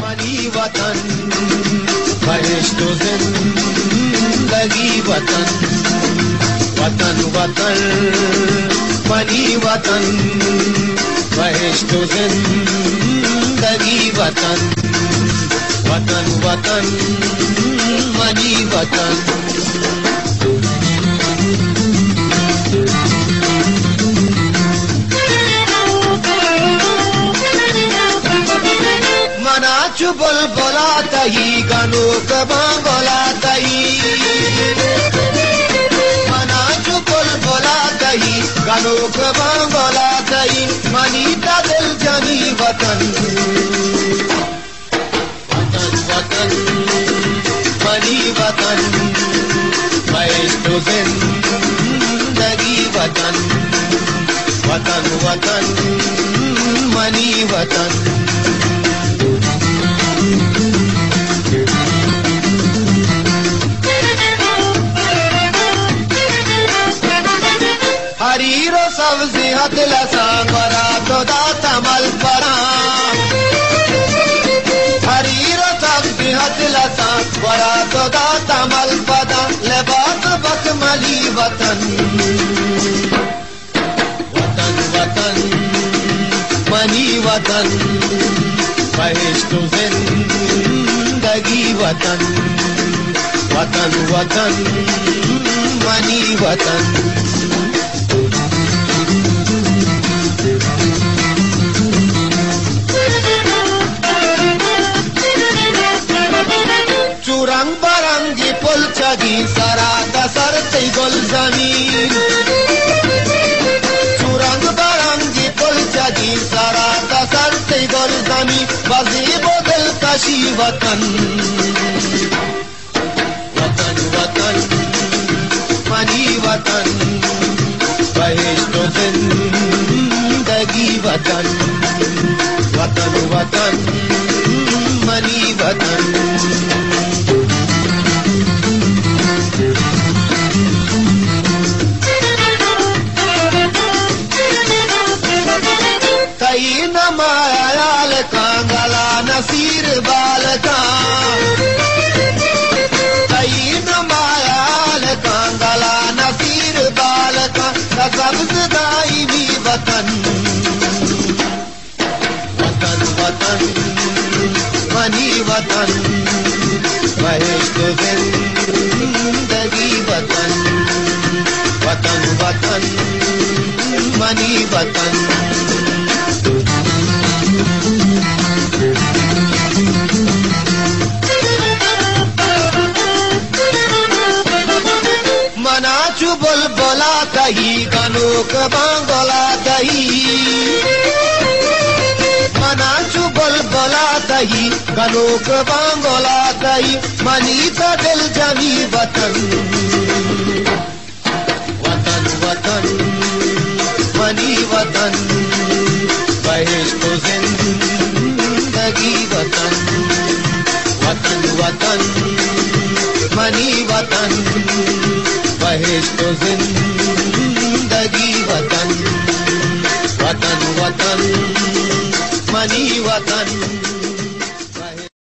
money वतन बहिश्त जिंदगी वतन वतन वतन मनी वतन बहिश्त जिंदगी वतन वतन वतन मनी वतन मनाचु बुलबुला तही गनोक बांगोला तही मनाचु बुलबुला तही गनोक बांगोला तही मनीता दिल जमी वतन वतन वतन मनी वतन बहिश्त जिंदगी वतन वतन वतन मनी वतन हरीरो सब्जी हथला सांगरा तो दाता मल परा हरीरो सब्जी हथला सांगरा तो दाता मल पदा लिबास बकमली वतन वतन वतन मनी वतन बहिश्त जिंदगी वतन वतन वतन मनी वतन चुरंग बरंगी पुल चगी सरा दसर गुल जमीन चुरंग बरंगी पुल चगी सरा दसर गुल जमीन वजीबो दिल कशी वतन वतन वतन मनी वतन बहिश्त जिंदगी वतन वतन वतन मनी वतन तई न मायाल कांगला नसीर बाल का तई न मायाल कांगला नसीर बाल का सब्ज दाई भी वतन वतन वतन मनी वतन बहिश्त जिंदगी वतन वतन वतन मनी वतन मनाचु बुलबुला तही गनोक बांगोला तही मनाचु बुलबुला तही गनोक बांगोला तही मनीता दिल जमी वतन वतन वतन मनी वतन बहिश्त जिंदगी वतन वतन वतन मनी वतन बहिश्त जिंदगी वतन वतन वतन मनी वतन